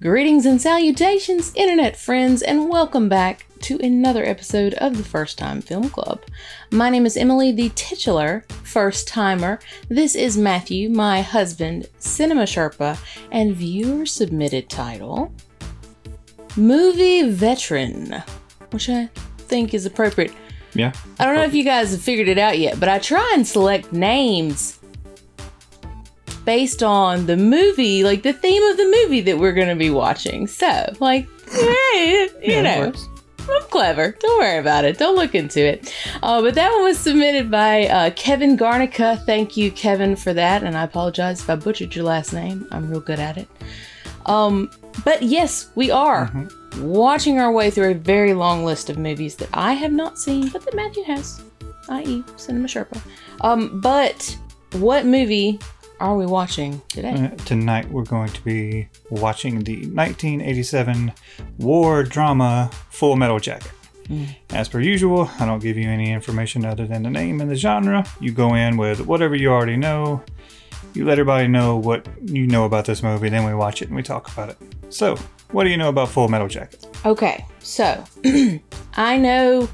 Greetings and salutations, internet friends, and welcome back to another episode of the First Time Film Club. My name is Emily, the titular first timer. This is Matthew, my husband, Cinema Sherpa, and viewer submitted title, Movie Veteran, which I think is appropriate. Yeah. I don't know if you guys have figured it out yet, but I try and select names based on the movie, like the theme of the movie that we're going to be watching. So, like, hey, you know, I'm clever. Don't worry about it. Don't look into it. But that one was submitted by Kevin Garnica. Thank you, Kevin, for that. And I apologize if I butchered your last name. I'm real good at it. But yes, we are watching our way through a very long list of movies that I have not seen, but that Matthew has, i.e. Cinema Sherpa. But what movie are we watching today? Tonight we're going to be watching the 1987 war drama Full Metal Jacket. As per usual, I don't give you any information other than the name and the genre. You go in with whatever you already know. You let everybody know what you know about this movie, then we watch it and we talk about it. So, what do you know about Full Metal Jacket? Okay, so I know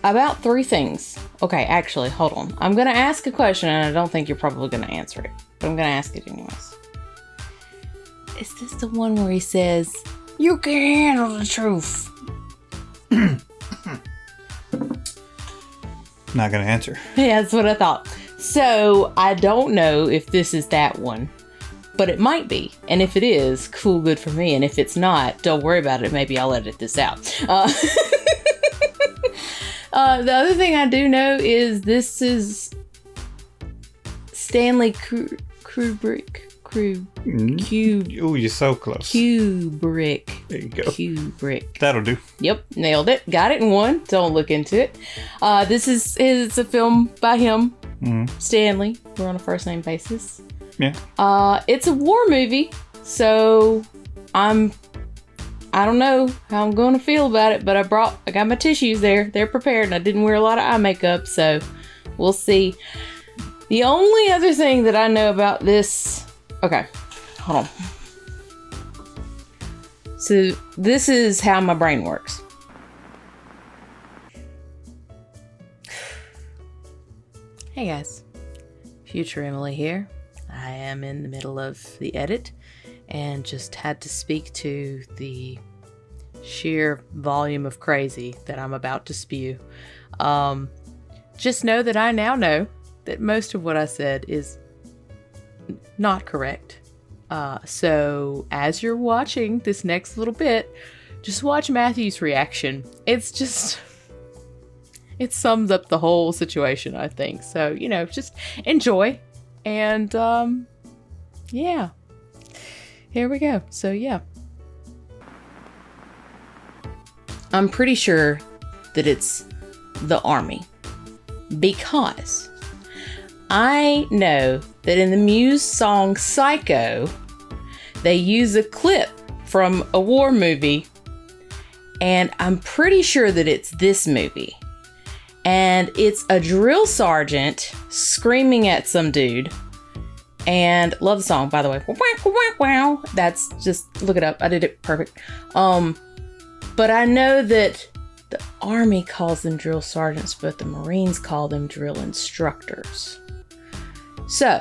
about 3 things. Okay, actually, hold on. I'm going to ask a question, and I don't think you're probably going to answer it, but I'm going to ask it anyways. Is this the one where he says, "You can handle the truth"? Not going to answer. Yeah, that's what I thought. So, I don't know if this is that one, but it might be. And if it is, cool, good for me. And if it's not, don't worry about it. Maybe I'll edit this out. The other thing I do know is this is Stanley Kubrick. Oh, you're so close. Kubrick. There you go. Kubrick. That'll do. Yep, nailed it. Got it in one. Don't look into it. This is a film by him, Stanley. We're on a first name basis. Yeah. It's a war movie, so I don't know how I'm going to feel about it, but I got my tissues there. They're prepared, and I didn't wear a lot of eye makeup, so we'll see. The only other thing that I know about this... Okay, hold on. So this is how my brain works. Hey guys, future Emily here. I am in the middle of the edit and just had to speak to the sheer volume of crazy that I'm about to spew. Just know that I now know that most of what I said is not correct. So as you're watching this next little bit, just watch Matthew's reaction. It sums up the whole situation, I think. So, you know, just enjoy. And, yeah. Here we go. So, yeah. I'm pretty sure that it's the Army. Because I know that in the Muse song Psycho, they use a clip from a war movie. And I'm pretty sure that it's this movie. And it's a drill sergeant screaming at some dude. And love the song, by the way. Wow. That's just, look it up. I did it perfect. But I know that the Army calls them drill sergeants, but the Marines call them drill instructors. So,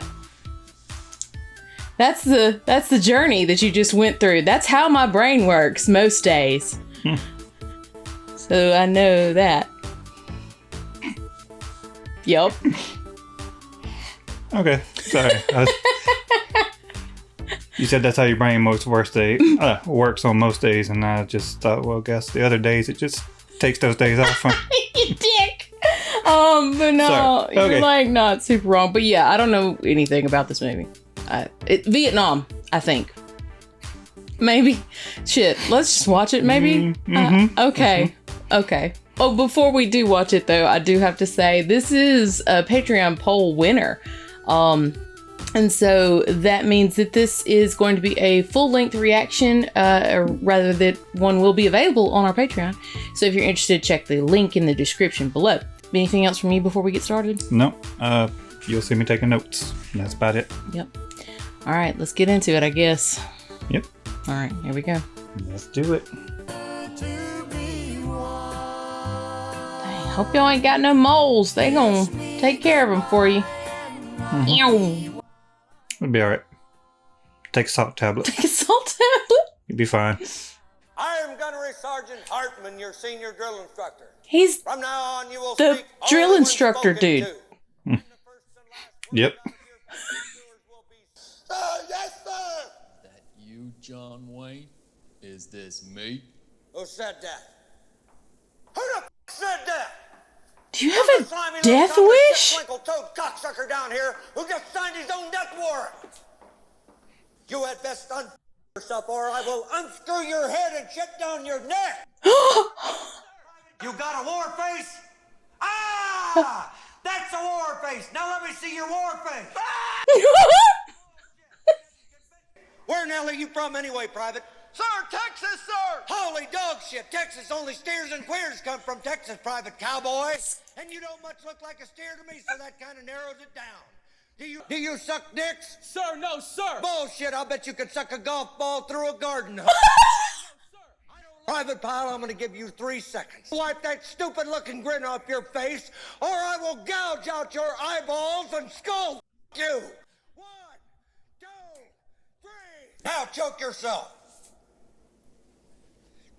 that's the journey that you just went through. That's how my brain works most days. So I know that. Yup. Okay, sorry. You said that's how your brain works on most days, and I just thought, well, guess the other days it just takes those days off. You dick. But no, okay. You're like not super wrong. But yeah, I don't know anything about this movie. Vietnam, I think. Maybe. Shit, let's just watch it. Maybe. Okay. Okay. Oh, before we do watch it, though, I do have to say this is a Patreon poll winner. And so that means that this is going to be a full-length reaction, or rather that one will be available on our Patreon. So if you're interested, check the link in the description below. Anything else from you before we get started? No. You'll see me taking notes. And that's about it. Yep. All right, let's get into it, I guess. Yep. All right, here we go. Let's do it. Dang, hope y'all ain't got no moles. They gonna take care of them for you. Ew. It'll be alright. Take a salt tablet. Take a salt tablet. You'll be fine. I am Gunnery Sergeant Hartman, your senior drill instructor. He's From now on, you will the speak drill only when instructor spoken dude. to. Yep. Yes, sir. That you, John Wayne? Is this me? Who said that? Who the said that? Do you The have slimy a little death son of a wish? twinkle-toed cocksucker down here who just signed his own death warrant. You had best yourself, or I will unscrew your head and shut down your neck. You got a war face? Ah! That's a war face. Now let me see your war face. Ah! Where in the hell are you from anyway, Private? Sir, Texas, sir. Holy dog shit. Texas, only steers and queers come from Texas, Private Cowboy. And you don't much look like a steer to me, so that kind of narrows it down. Do you suck dicks? Sir, no, sir! Bullshit, I'll bet you could suck a golf ball through a garden hose. Private Pile, I'm gonna give you 3 seconds. Wipe that stupid looking grin off your face, or I will gouge out your eyeballs and skull you. 1, 2, 3. Now choke yourself.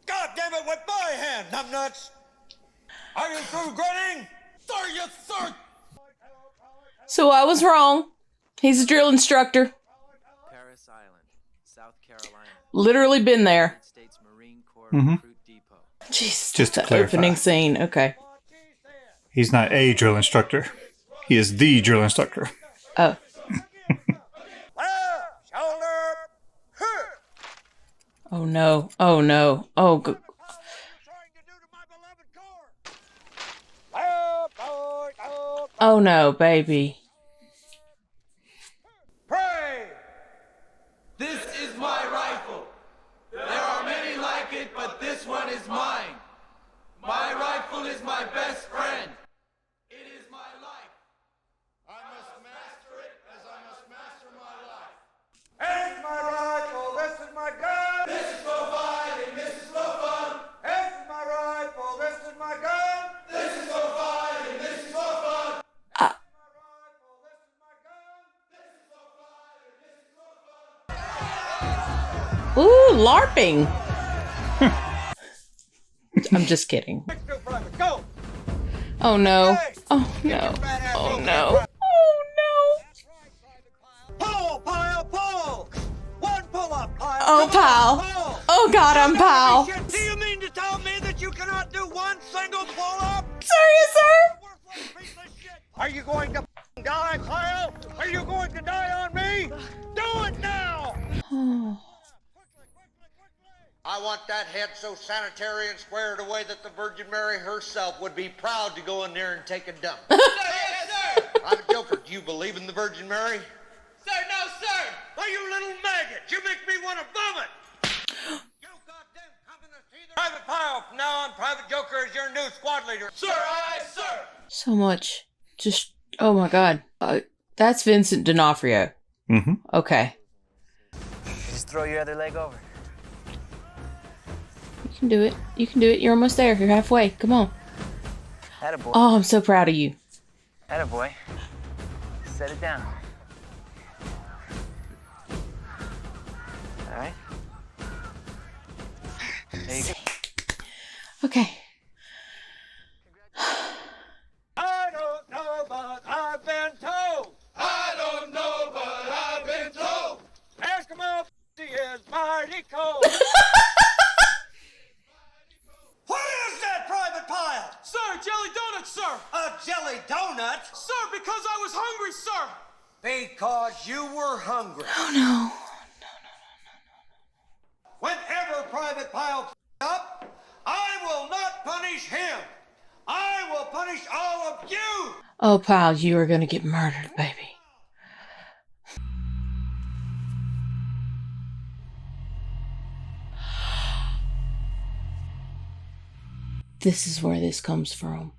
God damn it, with my hand, numbnuts. Are you through grinning? Sir, yes, sir. So I was wrong. He's a drill instructor. Paris Island, South Carolina. Literally been there. United States Marine Corps Mhm. Recruit Depot. Jesus, Just to the clarify. opening scene. Okay. He's not a drill instructor. He is the drill instructor. Oh. Shoulder. Oh no. Oh no. Oh. Trying to do to my beloved corps. Oh no, baby. Pray. This is my rifle. There are many like it, but this one is mine. My rifle is my best friend. It is my life. I must master it as I must master my life. It's my rifle. This is my gun. This is for fighting, this is for fun. It's my rifle. This is my gun. This is for fighting, this is for fun. My rifle. This is my gun. This is for fighting, this is for fun. Ooh, LARPing. I'm just kidding. Extra private. Go. Oh no. Oh no. Oh no. Oh no. Pull, pile, pull. One pull up, pile. Oh, Come on, pal. pull. Oh god, I'm pal. Shit, do you mean to tell me that you cannot do one single pull up? Sorry, sir. Worthless piece of shit. Are you going to die, Kyle? Are you going to die on me? Do it now! I want that head so sanitary and squared away that the Virgin Mary herself would be proud to go in there and take a dump. Yes, sir! I'm a joker. Do you believe in the Virgin Mary? Sir, no, sir! Oh, you little maggot! You make me want to vomit! You goddamn communist heathen! Private Pile, from now on, Private Joker is your new squad leader. Sir, aye, sir! So much. Just, oh my god. That's Vincent D'Onofrio. Mm-hmm. Okay. Just throw your other leg over. You can do it. You can do it. You're almost there. You're halfway. Come on. Attaboy. Oh, I'm so proud of you. Attaboy. Set it down. All right. There you go. Okay. I don't know, but I've been told. I don't know, but I've been told. Eskimo he is mighty cold. What is that, Private Pile? Sir, jelly donuts, sir! A jelly donut? Sir, because I was hungry, sir! Because you were hungry. Oh no. Whenever Private Pile up, I will not punish him. I will punish all of you. Oh, pal, you are gonna get murdered, baby. This is where this comes from.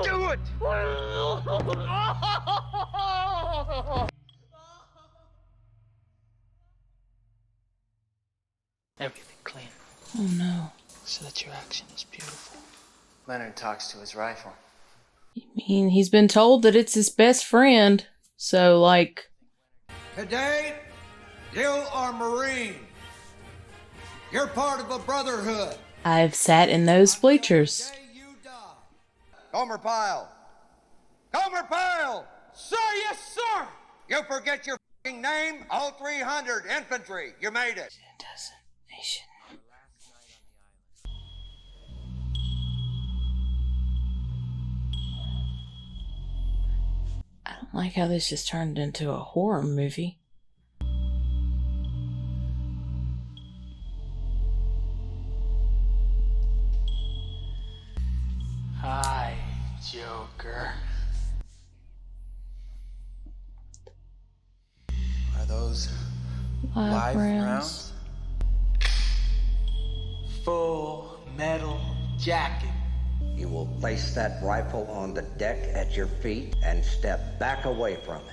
Do it! Everything clean, Oh no. so that your action is beautiful. Leonard talks to his rifle. I mean, he's been told that it's his best friend. So, like, Today, you are Marine. You're part of a brotherhood. I've sat in those bleachers. Day you die. Comer Pyle. Comer Pyle! Sir, yes, sir! You forget your f***ing name? All 300 infantry. You made it. Nation. I don't like how this just turned into a horror movie. Hi, Joker. Are those live rounds? Full metal jacket. You will place that rifle on the deck at your feet and step back away from it.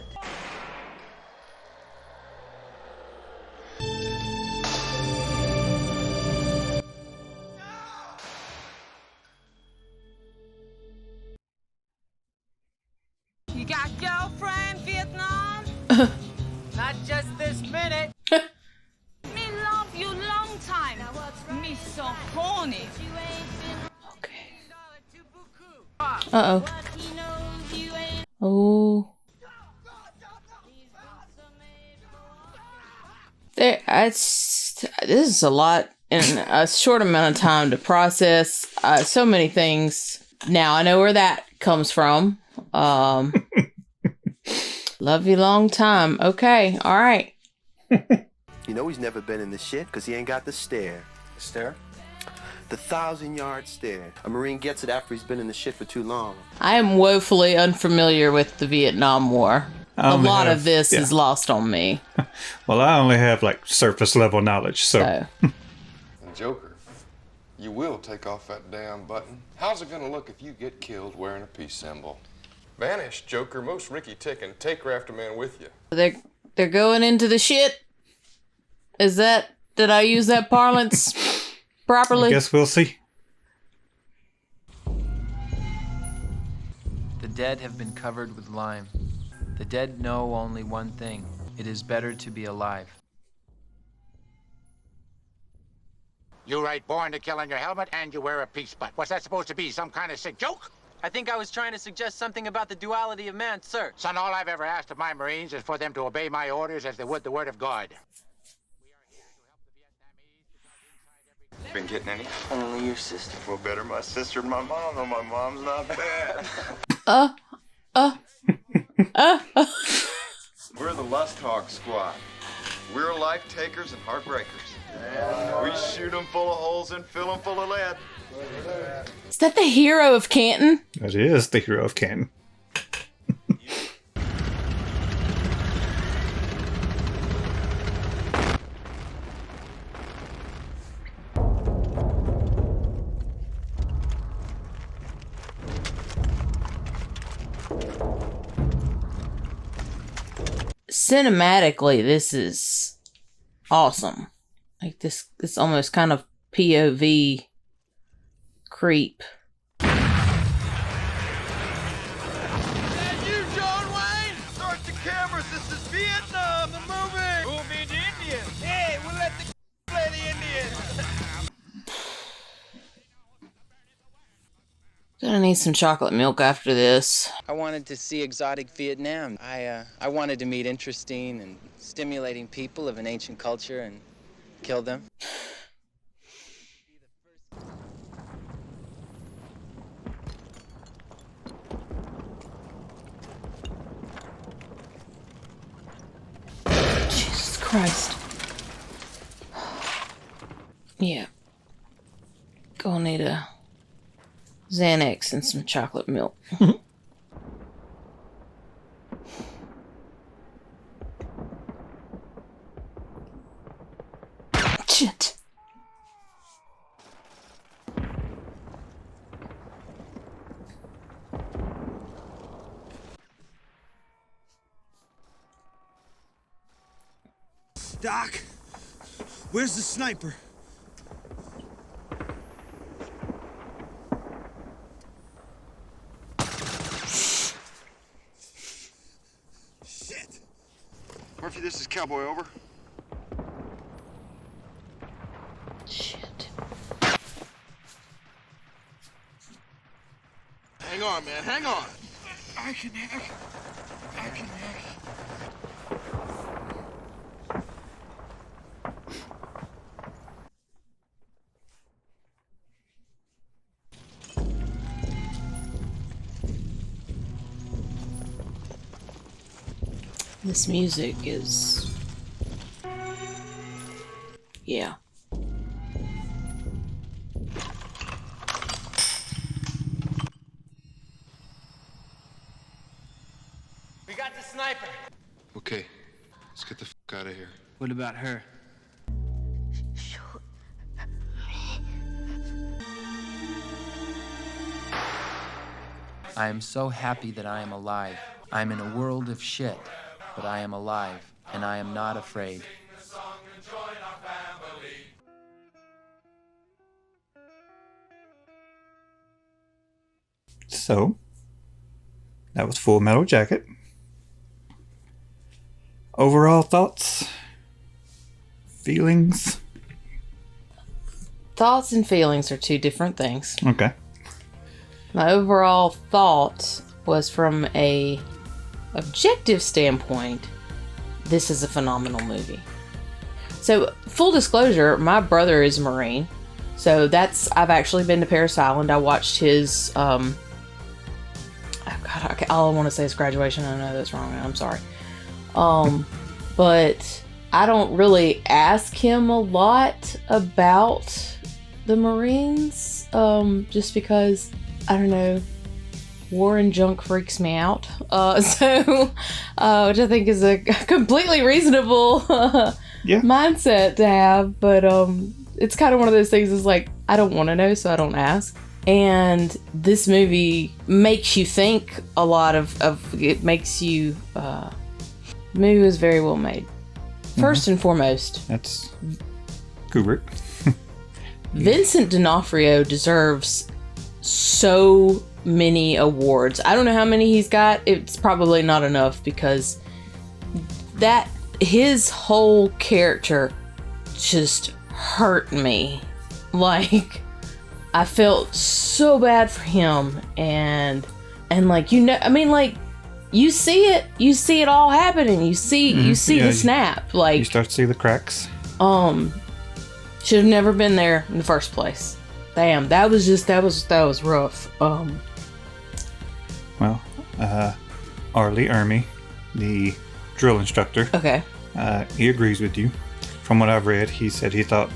You got girlfriend, Vietnam? Not just this minute. Me love you long time. Me so horny. Okay. Uh-oh. Oh. This is a lot in a short amount of time to process. So many things. Now I know where that comes from. Love you long time. Okay. All right. You know he's never been in the shit because he ain't got the stare. Stare? The 1,000-yard stare. A Marine gets it after he's been in the shit for too long. I am woefully unfamiliar with the Vietnam War. I A only lot have- of this yeah. is lost on me. Well, I only have like surface level knowledge, so So. And Joker, you will take off that damn button. How's it gonna look if you get killed wearing a peace symbol? Vanish, Joker. Most Ricky Tick and take Rafter Man with you. They're going into the shit. Did I use that parlance properly? I guess we'll see. The dead have been covered with lime. The dead know only one thing. It is better to be alive. You right born to kill on your helmet and you wear a peace butt. What's that supposed to be? Some kind of sick joke? I think I was trying to suggest something about the duality of man, sir. Son, all I've ever asked of my Marines is for them to obey my orders as they would the word of God. Been getting any? Only your sister. Well, better my sister than my mom, though my mom's not bad. We're the Lust Hog Squad. We're life takers and heartbreakers. We shoot them full of holes and fill them full of lead. Is that the hero of Canton? That is the hero of Canton. Cinematically, this is awesome. Like this almost kind of POV creep. That you, John Wayne? Start the cameras. This is Vietnam, the movie. Who'll be the Indians? Hey, we'll let the play the Indians. Gonna need some chocolate milk after this. I wanted to see exotic Vietnam. I wanted to meet interesting and stimulating people of an ancient culture and kill them. Jesus Christ. Yeah. Gonna need a Xanax and some chocolate milk. Shit. Doc, where's the sniper? Shit. Murphy, this is Cowboy, over. Shit. Hang on, man, hang on. I can hack. This music is... yeah. We got the sniper. Okay, let's get the fuck out of here. What about her? I am so happy that I am alive. I'm in a world of shit, but I am alive, and I am not afraid. So, that was Full Metal Jacket. Overall thoughts? Feelings? Thoughts and feelings are two different things. Okay. My overall thought was from a objective standpoint, this is a phenomenal movie. So, full disclosure, my brother is a Marine. So I've actually been to Paris Island. I watched his, all I want to say is graduation. I know that's wrong. I'm sorry. But I don't really ask him a lot about the Marines, just because, I don't know, war and junk freaks me out. Which I think is a completely reasonable mindset to have. But it's kind of one of those things is like, I don't want to know, so I don't ask. And this movie makes you think a lot of it makes you, the movie was very well made. First and foremost. That's Kubrick. Vincent D'Onofrio deserves so many awards. I don't know how many he's got. It's probably not enough because his whole character just hurt me. Like, I felt so bad for him, and like, you know, I mean, like, you see it all happening. You see the snap. Like, you start to see the cracks. Should have never been there in the first place. Damn, that was rough. Well, Arlie Ermy, the drill instructor. Okay. He agrees with you. From what I've read, he said he thought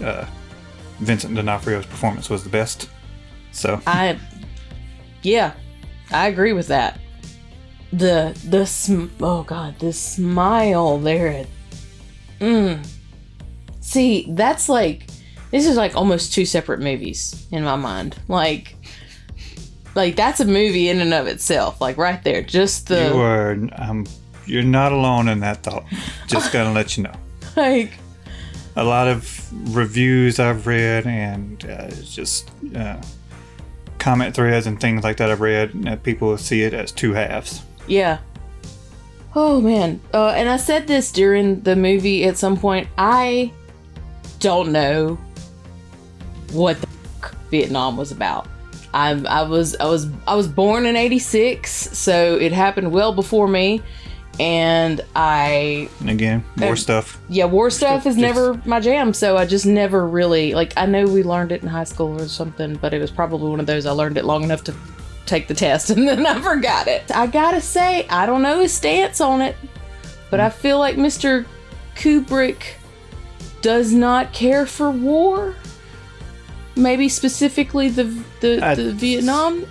Vincent D'Onofrio's performance was the best. So I agree with that. The smile there. See, that's like, this is like almost two separate movies in my mind. Like that's a movie in and of itself. Like right there, just the. You're not alone in that thought. Just gonna let you know. Like, a lot of reviews I've read and just comment threads and things like that I've read, people see it as two halves. Yeah. Oh man. And I said this during the movie at some point. I don't know what the Vietnam was about. I was born in '86, so it happened well before me. And again, war stuff. Yeah, war stuff is never my jam, so I just never really, like, I know we learned it in high school or something, but it was probably one of those I learned it long enough to take the test and then I forgot it. I gotta say, I don't know his stance on it, but I feel like Mr. Kubrick does not care for war. Maybe specifically the Vietnam.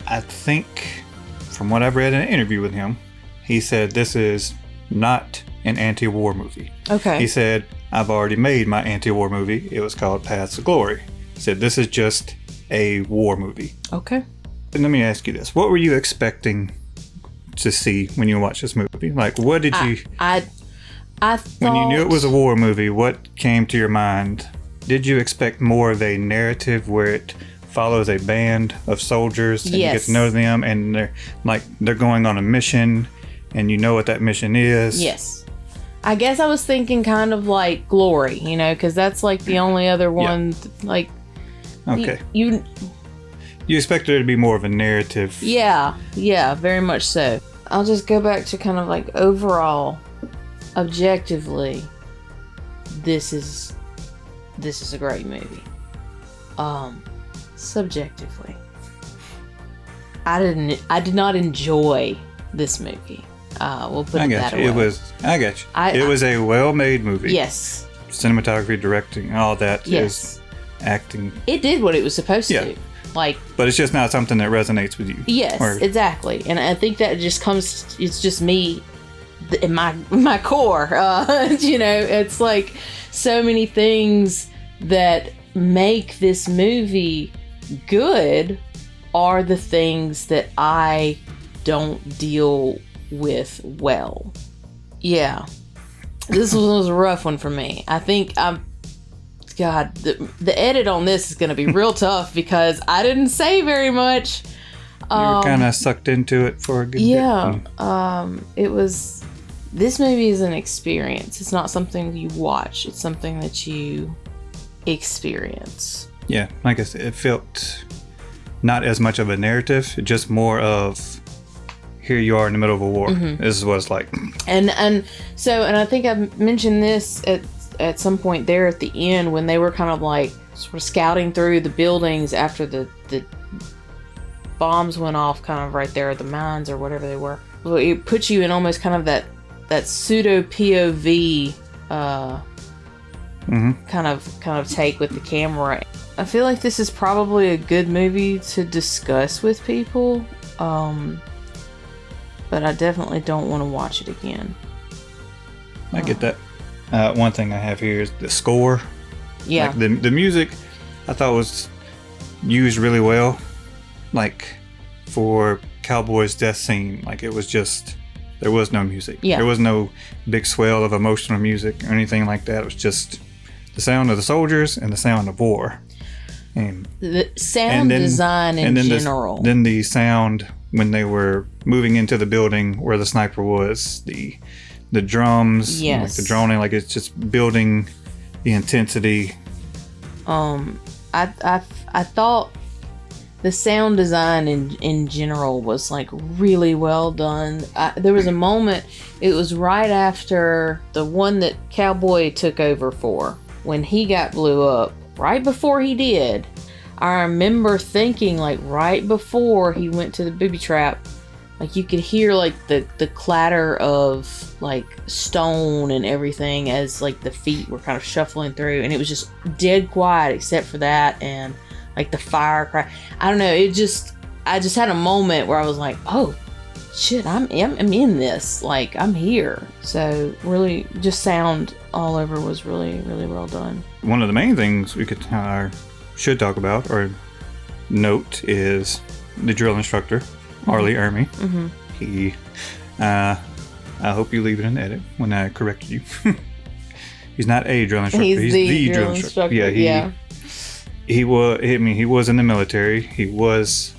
I think, from what I've read in an interview with him, he said this is not an anti-war movie. Okay. He said, I've already made my anti-war movie. It was called Paths of Glory. He said, this is just a war movie. Okay. And let me ask you this. What were you expecting to see when you watched this movie? Like, what did you... I thought... When you knew it was a war movie, what came to your mind? Did you expect more of a narrative where it follows a band of soldiers and you get to know them and they're going on a mission and you know what that mission is? Yes. I guess I was thinking kind of like Glory, you know, because that's like the only other one, like... Okay. You expect there to be more of a narrative. Yeah, very much so. I'll just go back to kind of like overall, objectively, this is a great movie. Subjectively, I did not enjoy this movie. We'll put it that way. I got you. It was a well-made movie. Yes. Cinematography, directing, all that is acting. It did what it was supposed to. But it's just not something that resonates with you. Yes, exactly. And I think that just comes, it's just me in my core. You know, it's like so many things that make this movie good are the things that I don't deal with well. Yeah. This was a rough one for me. I think God, the edit on this is going to be real tough because I didn't say very much. You were kind of sucked into it for a good bit. Yeah. It was... This movie is an experience. It's not something you watch. It's something that you experience. Yeah, like I said, it felt not as much of a narrative, just more of here you are in the middle of a war. Mm-hmm. This is what it's like. And I think I mentioned this at some point there at the end when they were kind of like sort of scouting through the buildings after the bombs went off, kind of right there at the mines or whatever they were. Well, it puts you in almost kind of that pseudo POV kind of take with the camera. I feel like this is probably a good movie to discuss with people, but I definitely don't want to watch it again. I get that. One thing I have here is the score. Yeah. Like the music, I thought was used really well. Like for Cowboy's death scene, like it was just, there was no music. Yeah. There was no big swell of emotional music or anything like that. It was just the sound of the soldiers and the sound of war. And the sound design in general. Then the sound when they were moving into the building where the sniper was, the drums, like the droning, like it's just building the intensity. I thought the sound design in general was like really well done. There was a moment, it was right after the one that Cowboy took over for, when he got blew up, right before he did. I remember thinking, like, right before he went to the booby trap, like you could hear like the clatter of like stone and everything as like the feet were kind of shuffling through, and it was just dead quiet except for that and like the fire cry. I don't know, I just had a moment where I was like, oh shit, I'm in this, like I'm here. So really just sound all over was really, really well done. One of the main things we should talk about or note is the drill instructor, Arlie Ermy. Mm-hmm. He, I hope you leave it in the edit when I correct you. He's not a drill instructor. He's the drill instructor. Yeah, he was. I mean, he was in the military. He was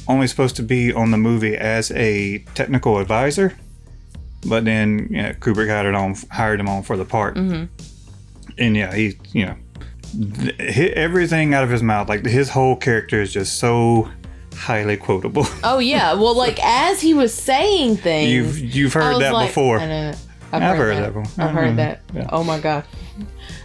only supposed to be on the movie as a technical advisor, but then Kubrick hired him on for the part. Mm-hmm. And he, hit everything out of his mouth. Like his whole character is just so highly quotable. Oh yeah, well, like as he was saying things, you've heard that before. I know. I've heard that one. I've heard that. Yeah. Oh my god.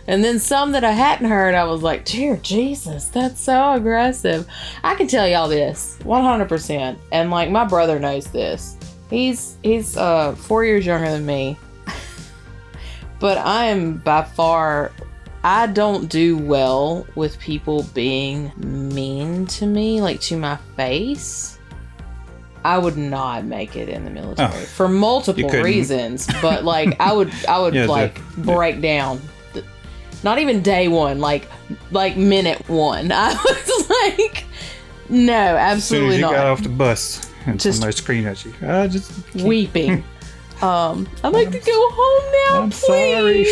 And then some that I hadn't heard, I was like, dear Jesus, that's so aggressive. I can tell y'all this 100%, and like my brother knows this. He's 4 years younger than me, but I am by far. I don't do well with people being mean to me, like to my face. I would not make it in the military for multiple reasons, but like I would break down. Not even day one, like minute one. I was like, no, absolutely not. As soon as you got off the bus and somebody screamed at you, weeping. I'd like to go home now, I'm please. sorry.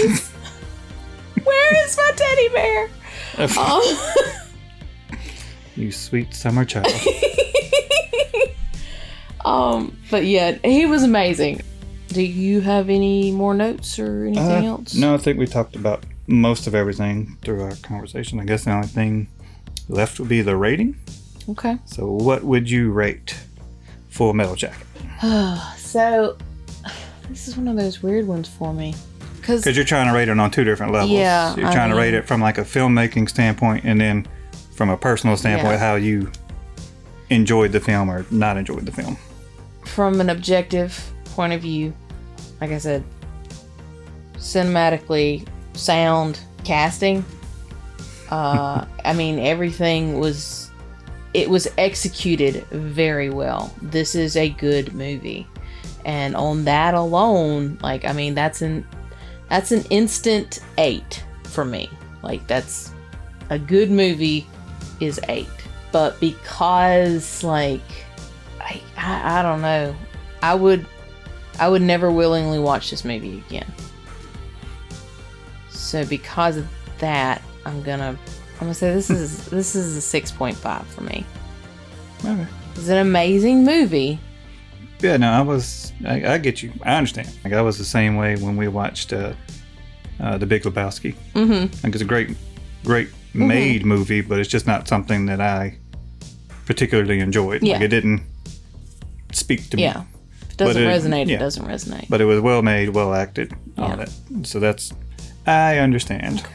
Where is my teddy bear? You sweet summer child. But yeah, he was amazing. Do you have any more notes or anything else? No, I think we talked about most of everything through our conversation. I guess the only thing left would be the rating. Okay. So what would you rate Full Metal Jacket? So, this is one of those weird ones for me. Because you're trying to rate it on two different levels. Yeah. You're trying to rate it from like a filmmaking standpoint and then from a personal standpoint, how you enjoyed the film or not enjoyed the film. From an objective point of view, like I said, cinematically, sound, casting, I mean, everything was executed very well. This is a good movie. And on that alone, like, I mean, that's an instant 8 for me. Like, that's a good movie is 8. But because, like, I don't know, I would never willingly watch this movie again. So because of that, I'm gonna say this is a 6.5 for me. Okay. It's an amazing movie. Yeah, no, I get you. I understand. Like, I was the same way when we watched The Big Lebowski. Mm-hmm. Like, it's a great made movie, but it's just not something that I particularly enjoyed. Yeah. Like, it didn't speak to me. Yeah. If it doesn't resonate, it doesn't resonate. But it was well made, well acted, all that. So I understand. Okay.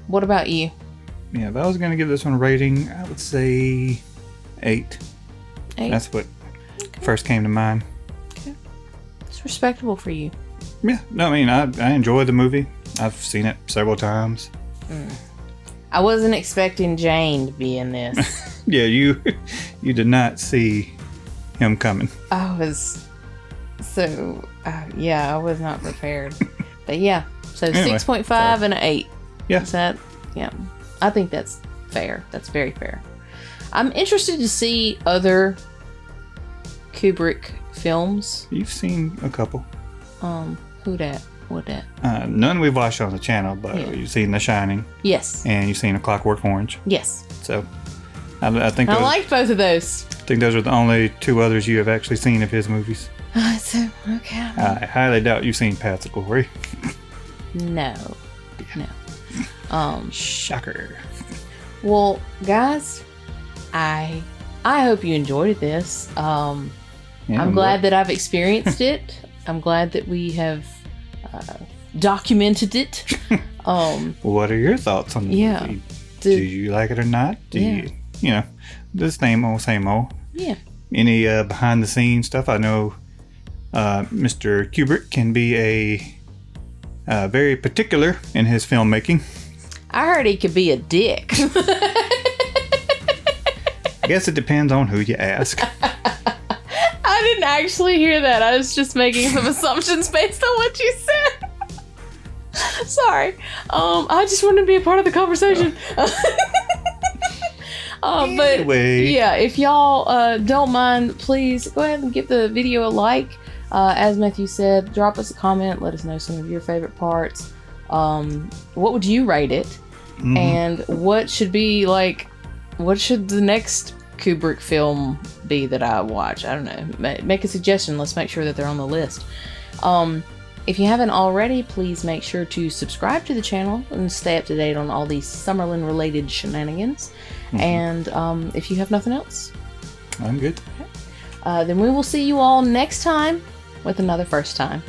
What about you? Yeah, if I was going to give this one a rating, I would say 8. 8? That's what first came to mind. Okay. It's respectable for you. Yeah. No, I mean, I enjoyed the movie. I've seen it several times. I wasn't expecting Jane to be in this. Yeah, you did not see him coming. I was I was not prepared. But yeah, so Anyway, 6.5 and an 8. Yeah. Is that, yeah. I think that's fair. That's very fair. I'm interested to see other Kubrick films. You've seen a couple. Who dat? What dat? None we've watched on the channel, but you've seen The Shining. Yes. And you've seen A Clockwork Orange. Yes. So, I think I liked both of those. I think those are the only 2 others you have actually seen of his movies. So, okay. I highly doubt you've seen Paths of Glory. No. Shocker. Well, guys, I hope you enjoyed this. I'm glad that I've experienced it. I'm glad that we have documented it. What are your thoughts on the movie? Do you like it or not? Do you the same old? Yeah. Any behind the scenes stuff? I know Mr. Kubrick can be a very particular in his filmmaking. I heard he could be a dick. I guess it depends on who you ask. I didn't actually hear that. I was just making some assumptions based on what you said. Sorry. I just wanted to be a part of the conversation. Anyway. But yeah, if y'all don't mind, please go ahead and give the video a like. As Matthew said, drop us a comment. Let us know some of your favorite parts. What would you rate it? Mm-hmm. And what should the next Kubrick film be that I watch? I don't know. Make a suggestion. Let's make sure that they're on the list. If you haven't already, please make sure to subscribe to the channel and stay up to date on all these Summerlin related shenanigans. Mm-hmm. And if you have nothing else, I'm good. Then we will see you all next time with another First Time.